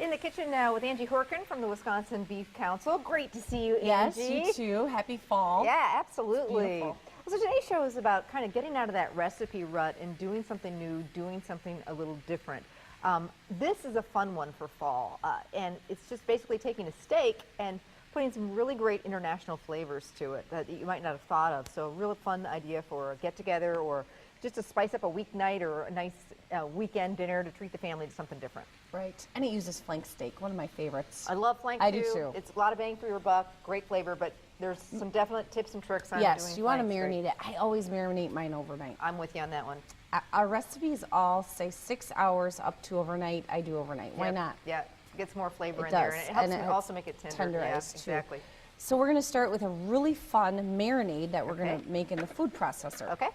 in the kitchen now with Angie Horkin from the Wisconsin Beef Council. Great to see you, Angie. Yes, you too. Happy fall. Yeah, absolutely. Beautiful. So today's show is about kind of getting out of that recipe rut and doing something new, doing something a little different. This is a fun one for fall, and it's just basically taking a steak and putting some really great international flavors to it that you might not have thought of. So a real fun idea for a get-together or just to spice up a weeknight or a nice weekend dinner to treat the family to something different. Right. And it uses flank steak, one of my favorites. I love flank I too. do too. It's a lot of bang for your buck, great flavor, but there's some definite tips and tricks on doing Yes, you want to flank marinate it. I always marinate mine overnight. I'm with you on that one. Our recipes all say 6 hours up to overnight. I do overnight. Why Yep. not? Yeah, it gets more flavor It in there, does, and it helps and it it helps also make it tender. tenderized, Yeah, too. exactly. So we're going to start with a really fun marinade that we're going Okay. to make in the food processor. Okay.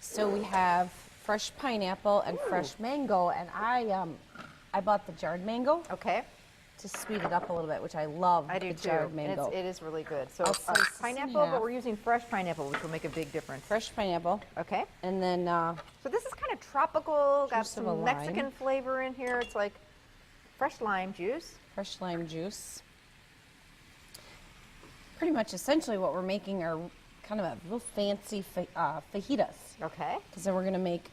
So we have fresh pineapple and fresh mango, and I bought the jarred mango Okay. to sweet it up a little bit, which I love. I do the too. jarred And mango. it is really good. So I'll slice this in pineapple, but half. we're using fresh pineapple, which will make a big difference. Fresh pineapple, Okay. and then So this is kind of tropical, got Juice of a some lime. Mexican flavor in here. It's like fresh lime juice. fresh lime juice. Pretty much, essentially, what we're making are kind of a real fancy fajitas. Okay. Because then we're going to make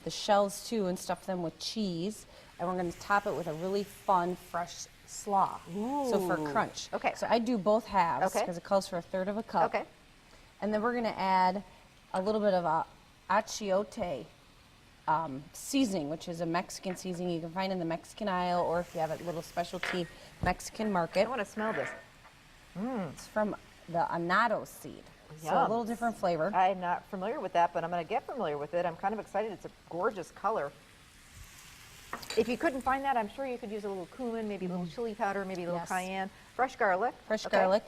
the shells too and stuff them with cheese, and we're going to top it with a really fun fresh slaw. So for Ooh. crunch. Okay. So I do both halves Okay. because it calls for a third of a cup. Okay. And then we're going to add a little bit of achiote seasoning, which is a Mexican seasoning you can find in the Mexican aisle, or if you have a little specialty Mexican market. I want to smell this. It's from the annatto seed. So a Yum. little different flavor. I'm not familiar with that, but I'm going to get familiar with it. I'm kind of excited. It's a gorgeous color. If you couldn't find that, I'm sure you could use a little cumin, maybe a little chili powder, maybe a little Yes. cayenne, fresh garlic. Fresh Okay. garlic,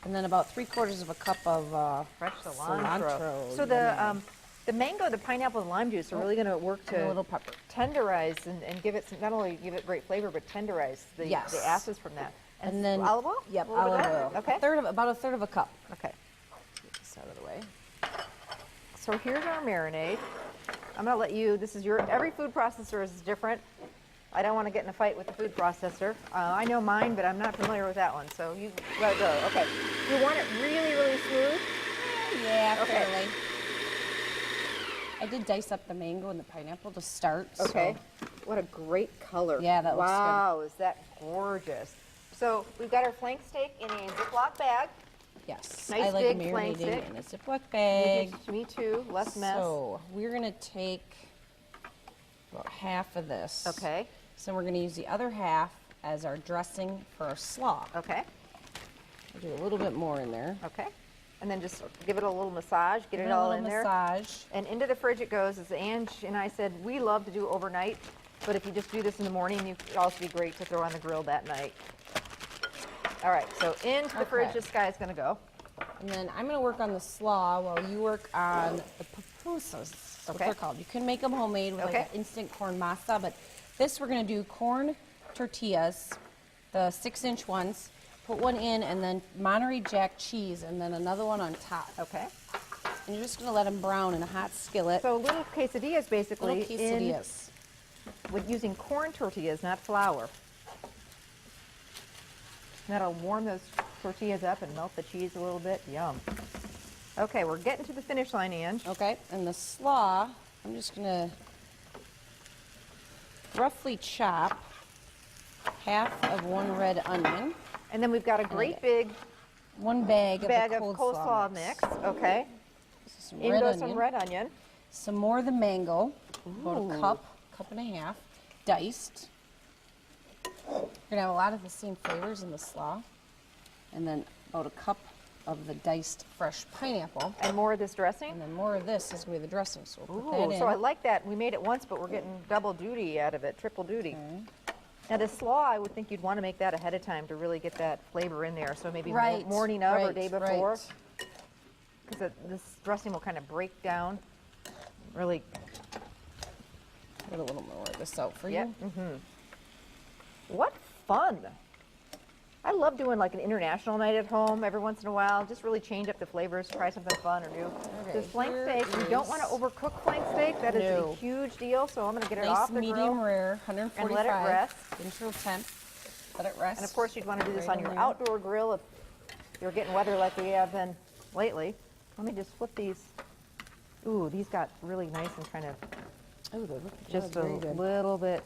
and then about 3/4 of a cup of Fresh cilantro. cilantro. So the mango, the pineapple, and lime juice are really going to work and a to little pepper. tenderize and give it some, not only give it great flavor, but tenderize the Yes. acids from that. And then olive oil? Yep, A little bit olive of oil. that? Okay. About a third of a cup. Okay. Get this out of the way. So here's our marinade. I'm going to let you, this is your, every food processor is different. I don't want to get in a fight with the food processor. I know mine, but I'm not familiar with that one. So you let it go. Okay. You want it really, really smooth? Yeah, Okay. fairly. I did dice up the mango and the pineapple to start. Okay. So What a great color. Yeah, that looks good. Wow, is that gorgeous. So we've got our flank steak in a Ziploc bag. yes, Nice I like big flank marinating stick. in a Ziploc bag. Me too, less mess. So we're gonna take about half of this. Okay, So we're gonna use the other half as our dressing for our slaw. okay, We'll do a little bit more in there. okay. And then just give it a little massage, get Give it it a all little in there. massage. And into the fridge it goes. As Ange and I said, we love to do overnight, but if you just do this in the morning, it could also be great to throw on the grill that night. All right, so into the fridge Okay. this guy's gonna go. And then I'm going to work on the slaw while you work on the pupusas. That's what Okay. they're called. You can make them homemade with Okay. like an instant corn masa, but this we're going to do corn tortillas, the 6-inch ones. Put one in, and then Monterey Jack cheese, and then another one on top. Okay. And you're just going to let them brown in a hot skillet. So little quesadillas basically Little quesadillas. with using corn tortillas, not flour. That'll warm those tortillas up and melt the cheese a little bit. Yum. Okay, we're getting to the finish line, Ange. Okay, and the slaw, I'm just going to roughly chop half of one red onion, And then we've got a great big one bag, bag of of the coleslaw mix. Okay. Some In red goes onion. some red onion. Some more of the mango, about Ooh. a cup and a half, diced. You're gonna have a lot of the same flavors in the slaw. And then about a cup of the diced fresh pineapple. And more of this dressing. And then more of this is gonna be the dressing, so we'll put Ooh, that in. so I like that. We made it once, but we're getting double duty out of it, triple duty. Now the slaw, I would think you'd want to make that ahead of time to really get that flavor in there. So maybe Right, morning of or right, day before. right. Because this dressing will kind of break down. Really, Get a little more of this out for yeah. you. What fun. I love doing like an international night at home every once in a while. Just really change up the flavors, try something fun or new. Okay, This flank here steak, you don't is- want to overcook flank steak. That is No. a huge deal. So I'm going to get it Nice off the medium grill. rare, 145. rest. Internal temp. Let it rest. And of course, you'd want to do this right on your there. outdoor grill if you're getting weather like we have been lately. Let me just flip these. Ooh, these got really nice and kind of Oh, they look just very a good. little bit.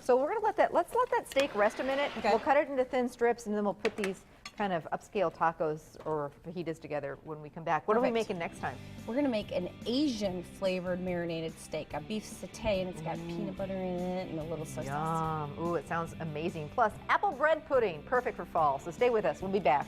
So we're gonna let's let that steak rest a minute. Okay. We'll cut it into thin strips and then we'll put these kind of upscale tacos or fajitas together when we come back. What are we Perfect. making next time? We're gonna make an Asian flavored marinated steak, a beef satay, and it's got peanut butter in it and a little soy sauce. Yum. Ooh, it sounds amazing. Plus, apple bread pudding, perfect for fall. So stay with us. We'll be back.